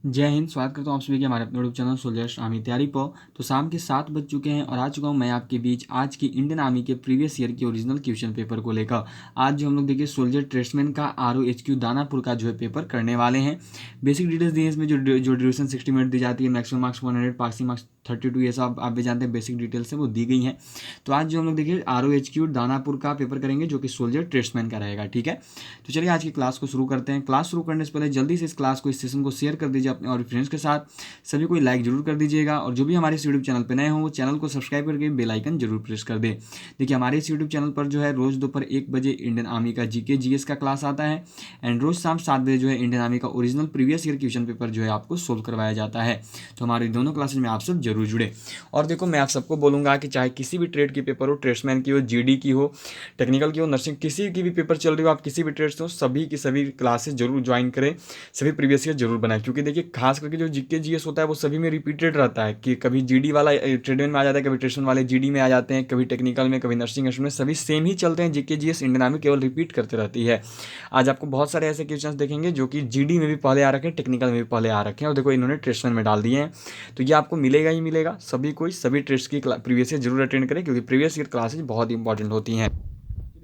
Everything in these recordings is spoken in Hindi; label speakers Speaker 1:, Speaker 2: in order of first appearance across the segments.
Speaker 1: जय हिंद। स्वागत करता हूँ आप सभी के हमारे अपने यूट्यूब चैनल सोल्जर्स आर्मी तैयारी पर। तो शाम के 7 बज चुके हैं और आ चुका हूँ मैं आपके बीच आज की इंडियन आर्मी के प्रीवियस ईयर के ओरिजिनल क्वेश्चन पेपर को लेकर। आज जो हम लोग देखिए सोल्जर ट्रेड्समैन का ROHQ दानापुर का जो है पेपर करने वाले हैं। बेसिक डिटेल्स दी है इसमें, जो ड्यूरेशन 60 मिनट दी जाती है, मैक्सिमम मार्क्स 100, पासिंग मार्क्स 32, ये सब आप भी जानते हैं बेसिक डिटेल्स है वो दी गई हैं। तो आज जो हम लोग देखिए ROHQ दानापुर का पेपर करेंगे जो कि सोल्जर ट्रेड्समैन का रहेगा। ठीक है, तो चलिए आज की क्लास को शुरू करते हैं। क्लास शुरू करने से पहले जल्दी से इस क्लास को, इस सेशन को शेयर कर दीजिए अपने और फ्रेंड्स के साथ। सभी को लाइक जरूर कर दीजिएगा और जो भी हमारे इस यूट्यूब चैनल पर नए हों वो चैनल को सब्सक्राइब करके बेल आइकन जरूर प्रेस कर दे। देखिए हमारे इस यूट्यूब चैनल पर जो है रोज दोपहर 1 बजे इंडियन आर्मी का GK GS का क्लास आता है एंड रोज शाम 7 बजे जो है इंडियन आर्मी का original previous year question paper जो है आपको सोल्व करवाया जाता है। तो हमारे दोनों क्लासेज में आप सब जरूर जुड़े। और देखो मैं आप सबको बोलूँगा कि चाहे किसी भी ट्रेड की पेपर हो, ट्रेड्समैन की हो, GD की हो, टेक्निकल की हो, नर्सिंग, किसी की भी पेपर चल रही हो, आप किसी भी ट्रेड से हो, सभी की सभी क्लासेस जरूर ज्वाइन करें, सभी प्रीवियस ईयर जरूर बनाएं। क्योंकि देखिए खास करके जो GK GS होता है वो सभी में रिपीटेड रहता है कि कभी GD वाला ट्रेडमैन में आ जाता है, कभी ट्रेडमैन वाले GD में आ जाते हैं, कभी टेक्निकल में, कभी नर्सिंग में, सभी सेम ही चलते हैं। GK GS इंडियन आर्मी केवल रिपीट करते रहती है। आज आपको बहुत सारे ऐसे क्वेश्चन देखेंगे जो कि GD में भी पहले आ रखे हैं, टेक्निकल में भी पहले आ रखे हैं और देखो इन्होंने ट्रेडमैन में डाल दिए हैं। तो ये आपको मिलेगा ही मिलेगा। सभी कोई सभी ट्रेड्स की प्रीवियस ईयर जरूर अटेंड करें क्योंकि प्रीवियस ईयर क्लासेज बहुत इंपॉर्टेंट होती हैं।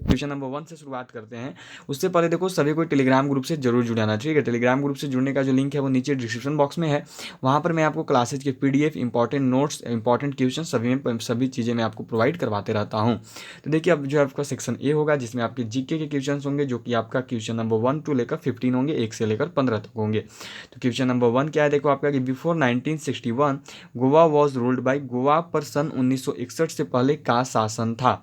Speaker 1: क्वेश्चन नंबर 1 से शुरुआत करते हैं। उससे पहले देखो सभी को टेलीग्राम ग्रुप से जरूर जुड़ाना। ठीक है, टेलीग्राम ग्रुप से जुड़ने का जो लिंक है वो नीचे डिस्क्रिप्शन बॉक्स में है। वहाँ पर मैं आपको क्लासेज के PDF, important notes, important question सभी चीज़ें मैं आपको प्रोवाइड करवाते रहता हूँ। तो देखिए अब जो आपका सेक्शन ए होगा जिसमें आपके GK के क्वेश्चन होंगे जो कि आपका क्वेश्चन नंबर 1 to लेकर 15 होंगे, 1 से लेकर 15 तक होंगे। तो क्वेश्चन नंबर 1 क्या है देखो आपका कि before 1961 Goa was ruled by, Goa पर सन 1961 से पहले का शासन था?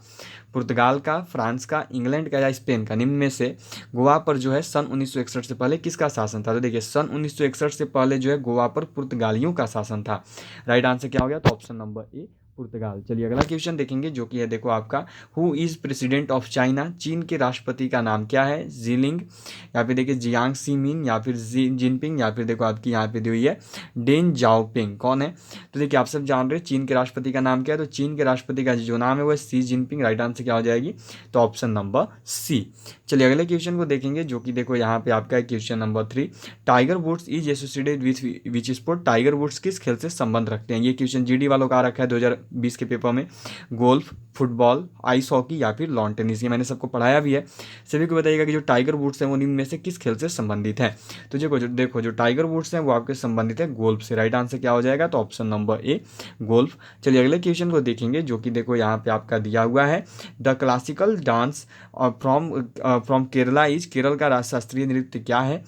Speaker 1: पुर्तगाल का, फ्रांस का, इंग्लैंड का या स्पेन का? निम्न में से गोवा पर जो है सन 1961 से पहले किसका शासन था? तो देखिए सन 1961 से पहले जो है गोवा पर पुर्तगालियों का शासन था। राइट आंसर क्या हो गया? तो ऑप्शन नंबर ए, पुर्तगाल। चलिए अगला क्वेश्चन देखेंगे जो कि है देखो आपका, who is president of China? चीन के राष्ट्रपति का नाम क्या है? जीलिंग, या फिर देखिए जियांग सीमिन, या फिर जिनपिंग, या फिर देखो आपकी यहाँ पे दी हुई है डेन जाओपिंग। कौन है? तो देखिए आप सब जान रहे हैं चीन के राष्ट्रपति का नाम क्या है। तो चीन के राष्ट्रपति का जो नाम है वो सी जिनपिंग। राइट आंसर क्या हो जाएगी? तो ऑप्शन नंबर सी। चलिए अगले क्वेश्चन को देखेंगे जो कि देखो यहाँ पे आपका है question number 3, Tiger Woods is associated with which sport? Tiger Woods किस खेल से संबंध रखते हैं? ये क्वेश्चन GD वालों का आ रखा है 2020 के पेपर में। गोल्फ, फुटबॉल, आइस हॉकी या फिर लॉन टेनिस? ये मैंने सबको पढ़ाया भी है। सभी को बताइएगा कि जो टाइगर वुड्स हैं वो निम्न में से किस खेल से संबंधित है? तो देखो जो टाइगर वुड्स हैं वो आपके संबंधित है गोल्फ से। राइट आंसर क्या हो जाएगा? तो ऑप्शन नंबर ए, गोल्फ। चलिए अगले क्वेश्चन को देखेंगे जो कि देखो यहाँ पे आपका दिया हुआ है, the classical dance from Kerala is, Kerala का शास्त्रीय नृत्य क्या है?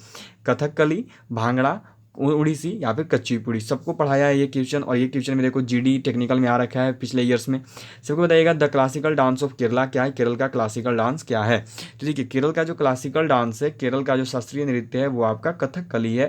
Speaker 1: कथकली, भांगड़ा, उड़ीसी या फिर कच्चीपुड़ी? सबको पढ़ाया है ये क्वेश्चन और ये क्वेश्चन में देखो GD टेक्निकल में आ रखा है पिछले ईयर्स में। सबको बताइएगा the classical dance of Kerala क्या है? केरल का क्लासिकल डांस क्या है? तो देखिए केरल का जो क्लासिकल डांस है, केरल का जो शास्त्रीय नृत्य है वो आपका कथकली है।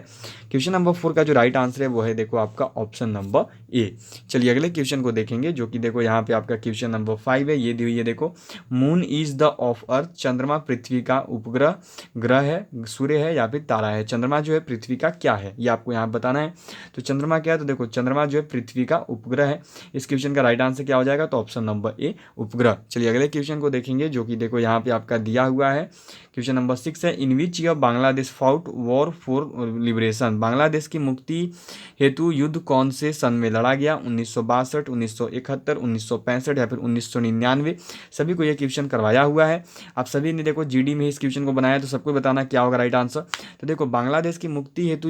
Speaker 1: क्वेश्चन नंबर 4 का जो राइट आंसर है वो है देखो आपका ऑप्शन नंबर ए। चलिए अगले क्वेश्चन को देखेंगे जो कि देखो यहाँ पे आपका क्वेश्चन नंबर 5 है। ये दी हुई है देखो, moon is the of earth, चंद्रमा पृथ्वी का उपग्रह, ग्रह है, सूर्य है या फिर तारा है? चंद्रमा जो है पृथ्वी का क्या है ये आपको यहाँ बताना है। तो चंद्रमा क्या है? तो देखो चंद्रमा जो है पृथ्वी का उपग्रह है। इस क्वेश्चन का राइट आंसर क्या हो जाएगा? तो ऑप्शन नंबर ए, उपग्रह। चलिए अगले क्वेश्चन को देखेंगे जो कि देखो यहाँ पे आपका दिया हुआ है क्वेश्चन नंबर 6 है, in which year Bangladesh fought war for liberation? Bangladesh की मुक्ति हेतु युद्ध कौन से सन में लड़ा गया? 1962, 1971, 1965 या फिर 1999? सभी को यह क्वेश्चन करवाया हुआ है। आप सभी ने देखो GD में इस क्वेश्चन को बनाया तो सबको बताना क्या होगा राइट आंसर। तो देखो बांग्लादेश की मुक्ति हेतु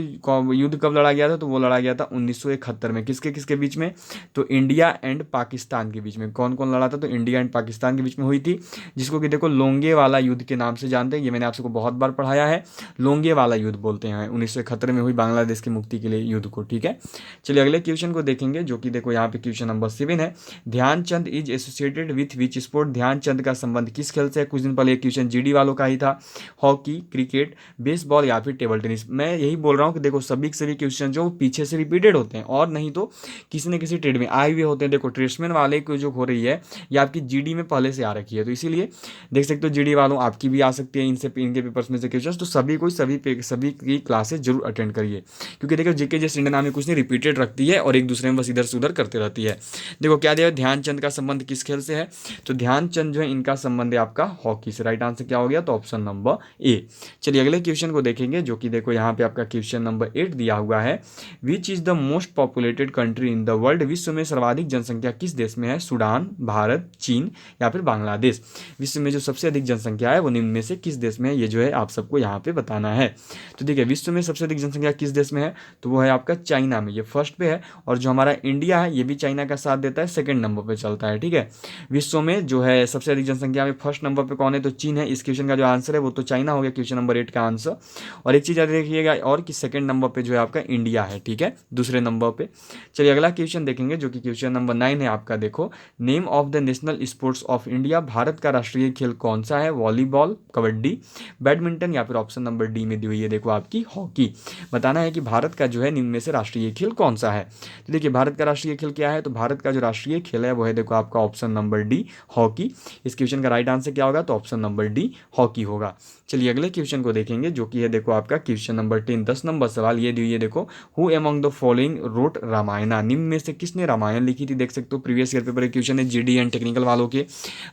Speaker 1: युद्ध कब लड़ा गया था? तो वो लड़ा गया था 1971 में। किसके किसके बीच में? तो इंडिया एंड पाकिस्तान के बीच में। कौन कौन लड़ा था? तो इंडिया एंड पाकिस्तान के बीच में हुई थी, जिसको कि देखो लोंगे वाला युद्ध के नाम से जानते हैं। ये मैंने आप सबको बहुत बार पढ़ाया है, लोंगे वाला युद्ध बोलते हैं 1971 में हुई बांग्लादेश की मुक्ति के लिए युद्ध को। ठीक है, चलिए अगले क्वेश्चन को देखेंगे जो कि देखो यहाँ पे क्वेश्चन नंबर 7 है, Dhyanchand is associated with which sport? Dhyanchand का संबंध किस खेल से है? कुछ दिन पहले एक क्वेश्चन GD वालों का ही था। हॉकी, क्रिकेट, बेसबॉल या फिर टेबल टेनिस? मैं यही बोल रहा हूँ कि देखो सभी के सभी क्वेश्चन जो पीछे से रिपीटेड होते हैं और नहीं तो किसी न किसी ट्रेड में आए हुए होते हैं। देखो ट्रेड्समैन वाले को जो हो रही है ये आपकी GD में पहले से आ रखी है, तो इसीलिए देख सकते हो GD वालों आपकी भी आ सकती के इनके पेपर्स में से क्वेश्चन, तो सभी की क्लासेस जरूर अटेंड करिए, क्योंकि देखो जीके जैसे इंडियन आर्मी कुछ नहीं रिपीटेड रखती है और एक दूसरे में बस इधर से उधर करते रहती है। देखो क्या दिया, ध्यानचंद का संबंध किस खेल से है, तो ध्यानचंद जो है इनका संबंध है आपका हॉकी से। राइट आंसर क्या हो गया, तो ऑप्शन नंबर ए। चलिए अगले क्वेश्चन को देखेंगे, जो कि देखो यहाँ पे आपका क्वेश्चन नंबर 8 दिया हुआ है। Which is the most populated country in the world, विश्व में सर्वाधिक जनसंख्या किस देश में है, सूडान, भारत, चीन या फिर बांग्लादेश। विश्व में जो सबसे अधिक जनसंख्या है वो निम्न में से किस देश में है, ये जो है आप सबको यहाँ पे बताना है। तो देखिए विश्व में सबसे अधिक जनसंख्या किस देश में है, तो वो है आपका चाइना में, ये फर्स्ट पे है। और जो हमारा इंडिया है ये भी चाइना का साथ देता है, सेकंड नंबर पे चलता है। ठीक है, विश्व में जो है सबसे अधिक जनसंख्या में फर्स्ट नंबर पे कौन है, तो चीन है। इस क्वेश्चन का जो आंसर है वो तो चाइना हो गया, क्वेश्चन नंबर 8 का आंसर। और एक चीज़ याद रखिएगा और कि सेकंड नंबर पे जो है आपका इंडिया है। ठीक है, दूसरे नंबर पे। चलिए अगला क्वेश्चन देखेंगे, जो कि क्वेश्चन नंबर 9 है आपका। देखो, name of the national sports of India, Bharat का राष्ट्रीय खेल कौन सा है, वॉलीबॉल, कबड्डी, बैडमिंटन या फिर ऑप्शन नंबर डी में दी हुई है देखो आपकी हॉकी। बताना है कि भारत का जो है निम्न में से राष्ट्रीय खेल कौन सा है। तो देखिए भारत का राष्ट्रीय खेल क्या है, तो भारत का जो राष्ट्रीय खेल है वो है देखो आपका ऑप्शन नंबर डी, हॉकी। इस क्वेश्चन का राइट आंसर क्या होगा, तो ऑप्शन नंबर डी, हॉकी होगा। चलिए अगले क्वेश्चन को देखेंगे, जो कि है देखो आपका क्वेश्चन नंबर 10, 10 नंबर सवाल ये दी हुई है। देखो, who among the following wrote Ramayana, निम्न में से किसने रामायण लिखी थी। देख सकते हो प्रीवियस ईयर पेपर क्वेश्चन है जीडी एंड टेक्निकल वालों के।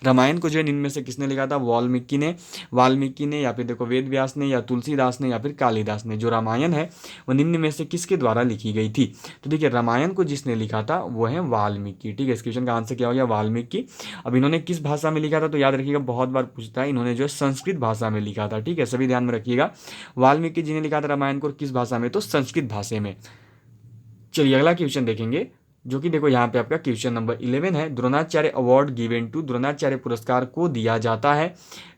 Speaker 1: रामायण को जो है निम्न में से किसने लिखा था, वाल्मीकि ने या फिर देखो वेद व्यास ने या तुलसीदास ने या फिर कालिदास ने। जो रामायण है वो निम्न में से किसके द्वारा लिखी गई थी, तो देखिए रामायण को जिसने लिखा था वो है वाल्मीकि। ठीक है, इस क्वेश्चन का आंसर क्या हो गया, वाल्मीकि। अब इन्होंने किस भाषा में लिखा था, तो याद रखिएगा बहुत बार पूछता है, इन्होंने जो है संस्कृत भाषा में लिखा था। ठीक है, सभी ध्यान में रखिएगा, वाल्मीकि जी ने लिखा था रामायण को, किस भाषा में, तो संस्कृत भाषा में। चलिए अगला क्वेश्चन देखेंगे, जो कि देखो यहाँ पे आपका क्वेश्चन नंबर 11 है। Dronacharya award given to, Dronacharya पुरस्कार को दिया जाता है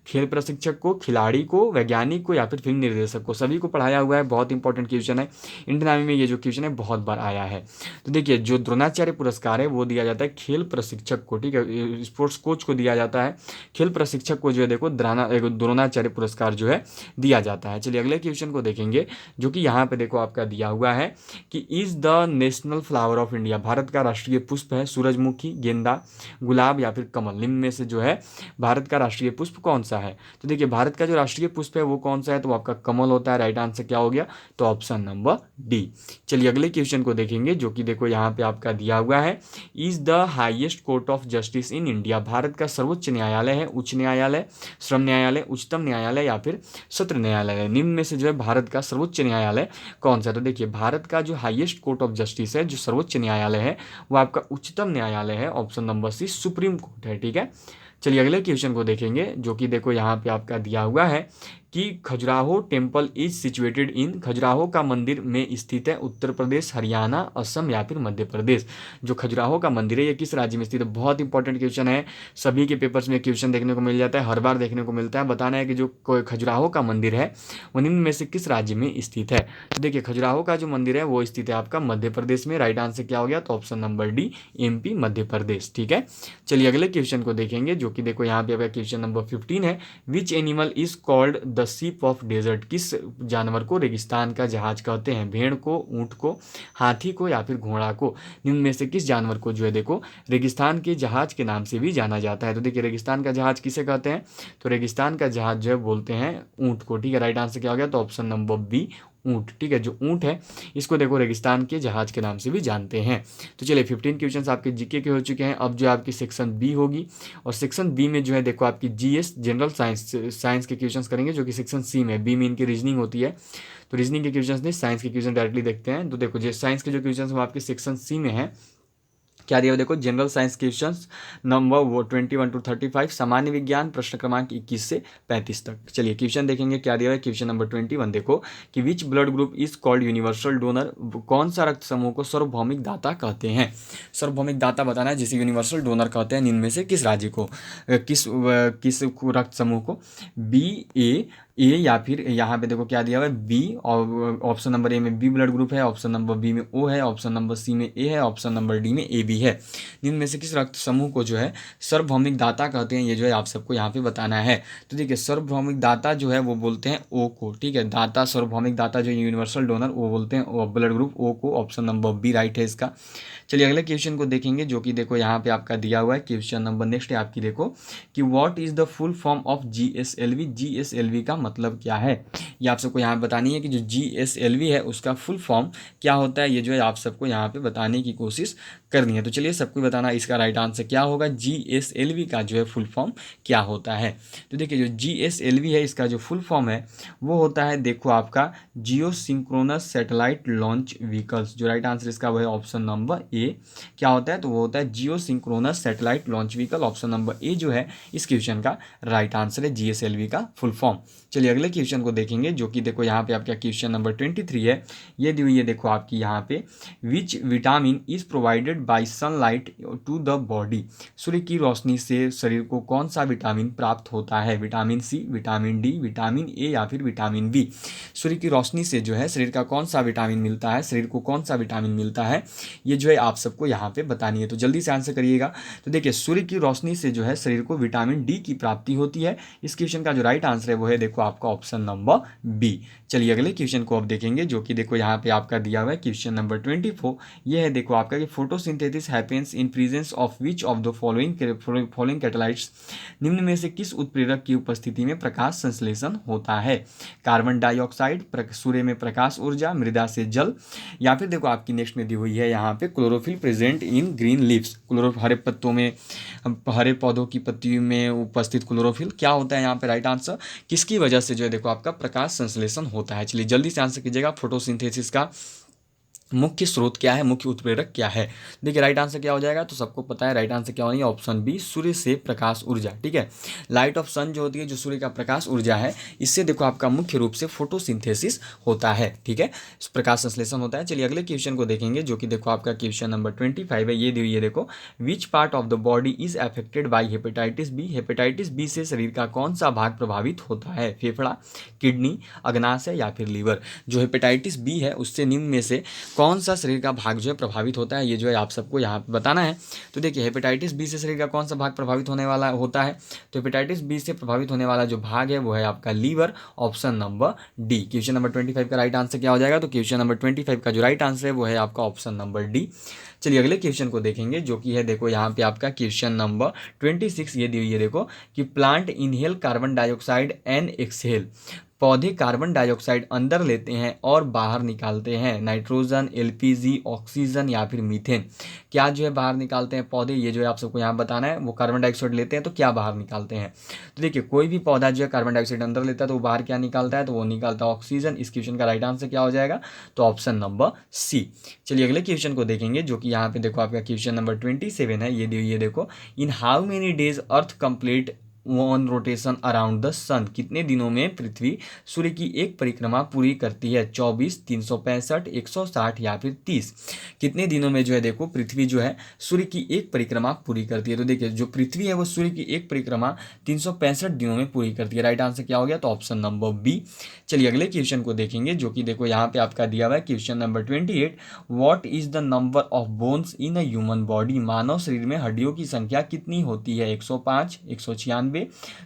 Speaker 1: खेल प्रशिक्षक को, खिलाड़ी को, वैज्ञानिक को या फिर फिल्म निर्देशक को। सभी को पढ़ाया हुआ है, बहुत इंपॉर्टेंट क्वेश्चन है। इंडियन आर्मी में ये जो क्वेश्चन है बहुत बार आया है। तो देखिए जो द्रोणाचार्य पुरस्कार है वो दिया जाता है खेल प्रशिक्षक को। ठीक है, स्पोर्ट्स कोच को दिया जाता है, खेल प्रशिक्षक को जो है देखो द्रोणाचार्य पुरस्कार जो है दिया जाता है। चलिए अगले क्वेश्चन को देखेंगे, जो कि यहाँ पे देखो आपका दिया हुआ है कि is the national flower of India, Bharat का राष्ट्रीय पुष्प है सूरजमुखी, गेंदा, गुलाब या फिर कमल। निम्न में से जो है भारत का राष्ट्रीय पुष्प कौन सा है, तो देखिए भारत का जो राष्ट्रीय पुष्प है वो कौन सा है, तो आपका कमल होता है। राइट आंसर क्या हो गया, तो ऑप्शन नंबर डी। चलिए अगले क्वेश्चन को देखेंगे, जो कि देखो यहाँ पे आपका दिया हुआ है, is the highest court of justice in India, Bharat का सर्वोच्च न्यायालय है उच्च न्यायालय, श्रम न्यायालय, उच्चतम न्यायालय या फिर सत्र न्यायालय है। निम्न में से जो है भारत का सर्वोच्च न्यायालय कौन सा है, तो देखिए भारत का जो हाईएस्ट कोर्ट ऑफ जस्टिस है, जो सर्वोच्च न्यायालय है, वो आपका उच्चतम न्यायालय है। Option number C, supreme court है। ठीक है, चलिए अगले क्वेश्चन को देखेंगे, जो कि देखो यहाँ पे आपका दिया हुआ है कि Khajuraho temple is situated in, Khajuraho का मंदिर में स्थित है उत्तर प्रदेश, हरियाणा, असम या फिर मध्य प्रदेश। जो खजुराहो का मंदिर है ये किस राज्य में स्थित है, बहुत इंपॉर्टेंट क्वेश्चन है, सभी के पेपर्स में क्वेश्चन देखने को मिल जाता है, हर बार देखने को मिलता है। बताना है कि जो खजुराहो का मंदिर है वो निम्न में से किस राज्य में स्थित है। तो देखिए खजुराहो का जो मंदिर है वो स्थित है आपका मध्य प्रदेश में। राइट आंसर क्या हो गया, तो option number D, MP, Madhya Pradesh. ठीक है, चलिए अगले क्वेश्चन को देखेंगे, जो कि देखो यहाँ पे आपका क्वेश्चन नंबर 15 है। Which animal is called the ship of desert, किस जानवर को रेगिस्तान का जहाज कहते हैं, भेड़ को, ऊंट को, हाथी को या फिर घोड़ा को। निम्न में से किस जानवर को जो है देखो रेगिस्तान के जहाज के नाम से भी जाना जाता है। तो देखिए रेगिस्तान का जहाज किसे कहते हैं, तो रेगिस्तान का जहाज जो है बोलते हैं ऊंट को। ठीक है, राइट आंसर क्या हो गया, तो ऑप्शन नंबर बी, ऊंट। ठीक है, जो ऊंट है इसको देखो रेगिस्तान के जहाज के नाम से भी जानते हैं। तो चलिए 15 क्वेश्चंस आपके जीके के हो चुके हैं। अब जो आपकी सेक्शन बी होगी, और सेक्शन बी में जो है देखो आपकी जीएस, जनरल साइंस के क्वेश्चंस करेंगे, जो कि सेक्शन सी में, बी में इनकी रीजनिंग होती है। तो रीजनिंग के क्वेश्चंस नहीं, साइंस के क्वेश्चन डायरेक्टली देखते हैं। तो देखो जो साइंस के जो क्वेश्चन वो आपके सेक्शन सी में है, क्या दिया हुआ देखो, general science questions number 21 to 35, सामान्य विज्ञान प्रश्न क्रमांक 21 से 35 तक। चलिए क्वेश्चन देखेंगे, क्या दिया हुआ है क्वेश्चन नंबर 21। देखो कि which blood group is called universal donor, कौन सा रक्त समूह को सार्वभौमिक दाता कहते हैं। सार्वभौमिक दाता बताना है जिसे यूनिवर्सल डोनर कहते हैं। निम्न में से किस राज्य को, किस रक्त समूह को, बी, ए, ए, या फिर यहाँ पे देखो क्या दिया हुआ है बी, और ऑप्शन नंबर ए में बी ब्लड ग्रुप है, ऑप्शन नंबर बी में ओ है, ऑप्शन नंबर सी में ए है, ऑप्शन नंबर डी में ए बी है। निम्न में से किस रक्त समूह को जो है सार्वभौमिक दाता कहते हैं, ये जो है आप सबको यहाँ पे बताना है। तो देखिए सार्वभौमिक दाता जो है वो बोलते हैं ओ को, ठीक है, दाता सार्वभौमिक दाता जो यूनिवर्सल डोनर वो बोलते हैं ओ ब्लड ग्रुप ओ को, ऑप्शन नंबर बी राइट है इसका। चलिए अगले क्वेश्चन को देखेंगे जो कि देखो यहाँ पे आपका दिया हुआ है क्वेश्चन नंबर नेक्स्ट है आपकी देखो कि what is the full form of GSLV, GSLV का मतलब क्या है, ये आप सबको यहाँ बतानी है कि जो जीएसएलवी है उसका फुल फॉर्म क्या होता है, ये जो है आप सबको यहाँ पे बताने की कोशिश करनी है। तो चलिए सबको बताना इसका राइट आंसर क्या होगा, जीएसएलवी का जो है फुल फॉर्म क्या होता है। तो देखिए जो जीएसएलवी है इसका जो फुल फॉर्म है वो होता है देखो आपका जियो सिंक्रोनस सैटेलाइट लॉन्च व्हीकल्स, जो राइट आंसर इसका वो है ऑप्शन नंबर ए। क्या होता है, तो वो होता है geosynchronous satellite launch vehicle, option number A जो है इस क्वेश्चन का राइट आंसर है, जीएसएलवी का फुल फॉर्म। चलिए अगले क्वेश्चन को देखेंगे जो कि देखो यहाँ पे आपका क्वेश्चन नंबर 23 है, ये दी हुई है देखो आपकी यहाँ पे which vitamin is provided by sunlight to the body, सूर्य की रोशनी से शरीर को कौन सा विटामिन प्राप्त होता है, vitamin C, vitamin D, vitamin A या फिर विटामिन बी। सूर्य की रोशनी से जो है शरीर का कौन सा विटामिन मिलता है, शरीर को कौन सा विटामिन मिलता है, ये जो है आप सबको यहाँ पे बतानी है। तो जल्दी से आंसर करिएगा। तो देखिए सूर्य की रोशनी से जो है शरीर को विटामिन डी की प्राप्ति होती है। इस क्वेश्चन का जो राइट आंसर है वो है देखो आपका ऑप्शन नंबर बी। चलिए अगले क्वेश्चन को अब देखेंगे जो कि देखो यहाँ पे आपका दिया हुआ है क्वेश्चन नंबर 24, ये है देखो आपका कि photosynthesis happens in presence of which of the following catalysts, निम्न में से किस उत्प्रेरक की उपस्थिति में प्रकाश संश्लेषण होता है, कार्बन डाइऑक्साइड, सूर्य में प्रकाश ऊर्जा, मृदा से जल, या फिर देखो आपकी नेक्स्ट में दी हुई है यहाँ पे chlorophyll present in green leaves, हरे पत्तों में, हरे पौधों की पत्तियों में उपस्थित क्लोरोफिल क्या होता है यहाँ पे राइट आंसर, किसकी वजह से जो है देखो आपका प्रकाश संश्लेषण होता है। चलिए जल्दी से आंसर कीजिएगा, फोटोसिंथेसिस का मुख्य स्रोत क्या है, मुख्य उत्प्रेरक क्या है। देखिए राइट आंसर क्या हो जाएगा, तो सबको पता है राइट आंसर क्या होनी है, ऑप्शन बी सूर्य से प्रकाश ऊर्जा, ठीक है। लाइट ऑफ सन जो होती है, जो सूर्य का प्रकाश ऊर्जा है, इससे देखो आपका मुख्य रूप से फोटोसिंथेसिस होता है, ठीक है, प्रकाश संश्लेषण होता है। चलिए अगले क्वेश्चन को देखेंगे जो कि देखो आपका क्वेश्चन नंबर 25 है, ये दी हुई है देखो which part of the body is affected by hepatitis B, hepatitis B से शरीर का कौन सा भाग प्रभावित होता है, फेफड़ा, किडनी, अग्नाशय या फिर लीवर। जो हेपेटाइटिस बी है उससे निम्न में से कौन सा शरीर का भाग जो है प्रभावित होता है, ये जो है आप सबको यहाँ पे बताना है। तो देखिए हेपेटाइटिस बी से शरीर का कौन सा भाग प्रभावित होने वाला होता है, तो हेपेटाइटिस बी से प्रभावित होने वाला जो भाग है वो है आपका liver, option number D. Question number 25 का राइट आंसर क्या हो जाएगा, तो क्वेश्चन नंबर 25 का जो राइट आंसर है वो है आपका ऑप्शन नंबर डी। चलिए अगले क्वेश्चन को देखेंगे जो कि है देखो यहाँ पे आपका क्वेश्चन नंबर 26, ये दी हुई है देखो कि plant inhale carbon dioxide and exhale, पौधे कार्बन डाइऑक्साइड अंदर लेते हैं और बाहर निकालते हैं नाइट्रोजन, एलपीजी, ऑक्सीजन या फिर मीथेन। क्या जो है बाहर निकालते हैं पौधे, ये जो है आप सबको यहाँ बताना है। वो कार्बन डाइऑक्साइड लेते हैं तो क्या बाहर निकालते हैं, तो देखिए कोई भी पौधा जो है कार्बन डाइऑक्साइड अंदर लेता है तो वो बाहर क्या निकालता है, तो वो निकालता है ऑक्सीजन। इस क्वेश्चन का राइट आंसर क्या हो जाएगा, तो ऑप्शन नंबर सी। चलिए अगले क्वेश्चन को देखेंगे जो कि यहाँ पे देखो आपका क्वेश्चन नंबर 27 है, ये दी हुई है देखो in how many days earth complete one rotation around the sun, कितने दिनों में पृथ्वी सूर्य की एक परिक्रमा पूरी करती है, 24, 365, 160 या फिर 30। कितने दिनों में जो है देखो पृथ्वी जो है सूर्य की एक परिक्रमा पूरी करती है। तो देखिए जो पृथ्वी है वो सूर्य की एक परिक्रमा 365 दिनों में पूरी करती है। राइट आंसर क्या हो गया, तो ऑप्शन नंबर बी। चलिए अगले क्वेश्चन को देखेंगे जो कि देखो यहाँ पे आपका दिया हुआ है question number 28, what is the number of bones in a human body, मानव शरीर में हड्डियों की संख्या कितनी होती है, 105, 196,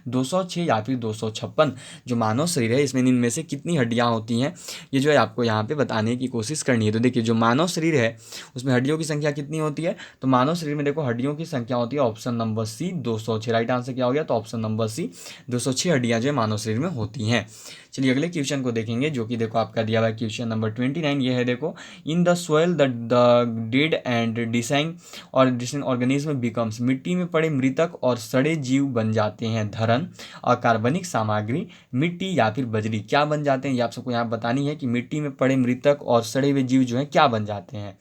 Speaker 1: 206 या फिर 256। जो मानव शरीर है इसमें इनमें से कितनी हड्डियां होती हैं, ये जो है आपको यहाँ पे बताने की कोशिश करनी है। तो देखिए जो मानव शरीर है उसमें हड्डियों की संख्या कितनी होती है, तो मानव शरीर में देखो हड्डियों की संख्या होती है option number C 206। Right answer क्या हो गया, तो ऑप्शन नंबर सी 206 हड्डियां जो है मानव शरीर में होती हैं। चलिए अगले क्वेश्चन को देखेंगे जो कि देखो आपका दिया हुआ है क्वेश्चन नंबर 29, ये है देखो in the soil the dead and decaying और डिसेंट ऑर्गेनिज्म बिकम्स, मिट्टी में पड़े मृतक और सड़े जीव बन जाते हैं, धरन, अकार्बनिक सामग्री, मिट्टी या फिर बजरी। क्या बन जाते हैं, ये आप सबको यहाँ बतानी है कि मिट्टी में पड़े मृतक और सड़े हुए जीव जो हैं क्या बन जाते हैं,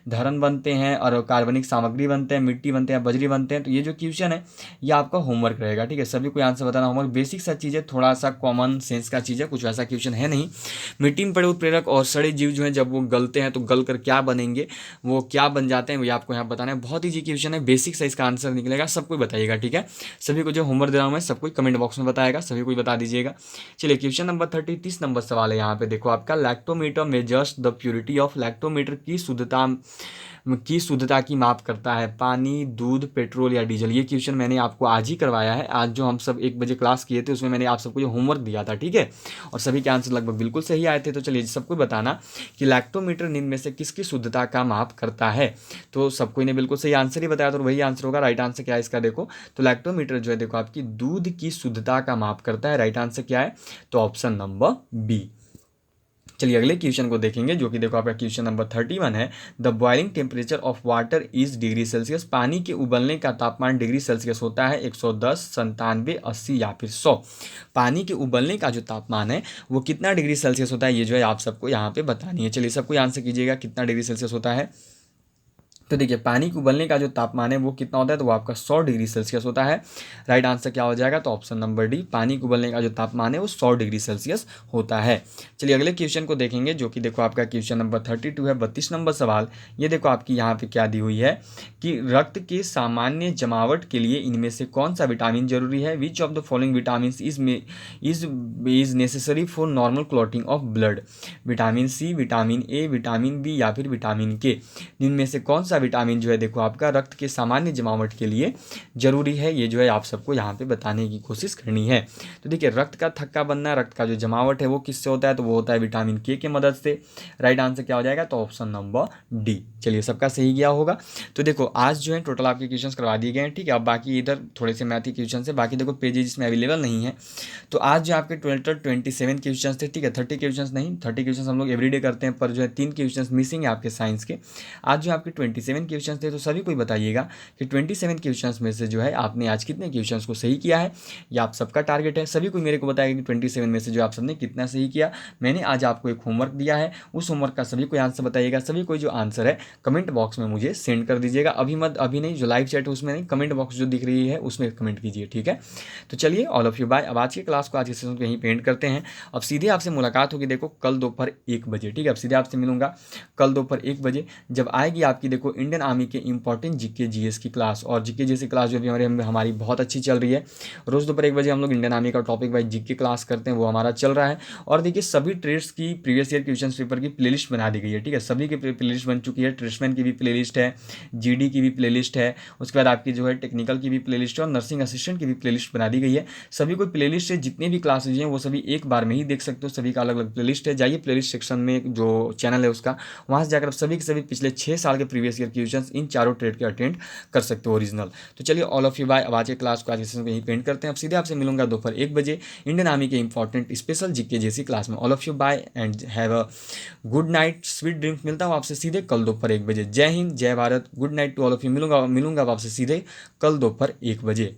Speaker 1: धरन बनते हैं और कार्बनिक सामग्री बनते हैं, मिट्टी बनते हैं, बजरी बनते हैं। तो ये जो क्वेश्चन है ये आपका होमवर्क रहेगा, ठीक है। सभी को आंसर बताना होमवर्क, बेसिक सा चीज़ है, थोड़ा सा कॉमन सेंस का चीज़ चीज़ है, कुछ वैसा क्वेश्चन है नहीं। मिट्टी में पड़े उत्प्रेरक और सड़े जीव जो हैं जब वो गलते हैं तो गल कर क्या बनेंगे, वो क्या बन जाते हैं, वो आपको यहाँ बताना है। बहुत ईजी क्वेश्चन है, बेसिक से इसका आंसर निकलेगा, सबको बताइएगा, ठीक है। सभी को जो होमवर्क दे रहा हूँ मैं, सबको कमेंट बॉक्स में बताएगा, सभी को बता दीजिएगा। चलिए क्वेश्चन नंबर 30 नंबर सवाल है यहाँ पे, देखो आपका lactometer measures the purity of, lactometer की शुद्धता की माप करता है पानी, दूध, पेट्रोल या डीजल। ये क्वेश्चन मैंने आपको आज ही करवाया है, आज जो हम सब 1 बजे क्लास किए थे उसमें मैंने आप सबको जो होमवर्क दिया था, ठीक है, और सभी के आंसर लगभग बिल्कुल सही आए थे। तो चलिए सबको बताना कि लैक्टोमीटर निम्न में से किसकी शुद्धता का माप करता है। तो सबको ने बिल्कुल सही आंसर ही बताया, तो वही आंसर होगा। राइट आंसर क्या है इसका, देखो तो लैक्टोमीटर जो है देखो आपकी दूध की शुद्धता का माप करता है। राइट आंसर क्या है, तो ऑप्शन नंबर बी। चलिए अगले क्वेश्चन को देखेंगे, जो कि देखो आपका क्वेश्चन नंबर 31 है। The boiling temperature of water is degree Celsius, पानी के उबलने का तापमान डिग्री सेल्सियस होता है 110, 97, 80 या फिर 100। पानी के उबलने का जो तापमान है वो कितना डिग्री सेल्सियस होता है, ये जो है आप सबको यहाँ पे बतानी है। चलिए सबको आंसर कीजिएगा कितना डिग्री सेल्सियस होता है। तो देखिए पानी के उबलने का जो तापमान है वो कितना होता है, तो वो आपका 100 डिग्री सेल्सियस होता है। राइट आंसर क्या हो जाएगा, तो ऑप्शन नंबर डी, पानी के उबलने का जो तापमान है वो 100 डिग्री सेल्सियस होता है। चलिए अगले क्वेश्चन को देखेंगे, जो कि देखो आपका क्वेश्चन नंबर 32 है, 32 नंबर सवाल। ये देखो आपकी यहाँ पे क्या दी हुई है कि रक्त के सामान्य जमावट के लिए इनमें से कौन सा विटामिन जरूरी है। Which of the following vitamin is necessary for normal clotting of blood. Vitamin C, vitamin A, vitamin B या फिर विटामिन के, इनमें से कौन सा विटामिन जो है देखो आपका रक्त के सामान्य जमावट के लिए जरूरी है, ये जो है आप सबको यहाँ पे बताने की कोशिश करनी है। तो देखिए रक्त का थक्का बनना, रक्त का जो जमावट है वो किससे होता है, तो वो होता है विटामिन के मदद से। राइट आंसर क्या हो जाएगा, तो ऑप्शन नंबर डी। चलिए सबका सही गया होगा। तो देखो आज जो है टोटल आपके क्वेश्चन करवा दिए गए हैं, ठीक है। अब बाकी इधर थोड़े से मैथ के क्वेश्चन है, बाकी देखो पेजेज इसमें अवेलेबल नहीं है। तो आज जो आपके टोटल 27 क्वेश्चन थे, ठीक है। 30 क्वेश्चन नहीं, 30 क्वेश्चन हम लोग एवरीडे करते हैं, पर जो है 3 क्वेश्चन मिसिंग है आपके साइंस के। आज जो आपके 27 क्वेश्चन थे, तो सभी को बताइएगा कि 27 क्वेश्चन में से जो है आपने आज कितने क्वेश्चन को सही किया है। ये आप सबका टारगेट है, सभी को मेरे को बताएगा कि 27 में से जो आप सबने कितना सही किया। मैंने आज आपको एक होमवर्क दिया है, उस होमवर्क का सभी को आंसर बताइएगा। सभी को जो आंसर है कमेंट बॉक्स में मुझे सेंड कर दीजिएगा। अभी नहीं, जो लाइव चैट है उसमें नहीं, कमेंट बॉक्स जो दिख रही है उसमें कमेंट कीजिए, ठीक है। तो चलिए ऑल ऑफ यू बाय। अब आज की क्लास को आज के सेशन को यहीं पेंट करते हैं। अब सीधे आपसे मुलाकात होगी देखो कल दोपहर 1 बजे, ठीक है। अब सीधे आपसे मिलूंगा कल दोपहर 1 बजे, जब आएगी आपकी देखो इंडियन आर्मी के इंपॉर्टेंट जीके जीएस की क्लास। और जीके जैसी क्लास जो भी हमारी बहुत अच्छी चल रही है। रोज़ दोपहर 1 बजे हम लोग इंडियन आर्मी का टॉपिक वाइज जीके क्लास करते हैं, वो हमारा चल रहा है। और देखिए सभी ट्रेड्स की प्रीवियस ईयर क्वेश्चन पेपर की प्लेलिस्ट बना दी गई है, ठीक है। सभी की प्लेलिस्ट बन चुकी है, ट्रेड्समैन की भी प्लेलिस्ट है, जीडी की भी प्लेलिस्ट है, उसके बाद आपकी जो है टेक्निकल की भी प्लेलिस्ट है, और नर्सिंग असिस्टेंट की भी प्लेलिस्ट बना दी गई है। सभी को प्लेलिस्ट से जितने भी क्लासेज हैं वो सभी एक बार में ही देख सकते हो, सभी का अलग अलग प्लेलिस्ट है। जाइए प्लेलिस्ट सेक्शन में जो चैनल है उसका, वहाँ से जाकर सभी के सभी पिछले 6 साल के प्रीवियस ईयर क्वेश्चन इन चारों ट्रेड के अटेंड कर सकते हो ओरिजिनल। तो चलिए ऑल ऑफ यू बाय। अब आज के क्लास को आज के सेशन को यहीं पेंट करते हैं। अब सीधे आपसे मिलूंगा दोपहर 1 बजे इंडियन आर्मी के इंपॉर्टेंट स्पेशल जीके जैसी क्लास में। All of you bye and have a good night, sweet dreams. मिलता हूँ आपसे सीधे कल दोपहर 1 बजे। जय हिंद, जय Bharat, good night to all of you. मिलूंगा आपसे सीधे कल दोपहर 1 बजे।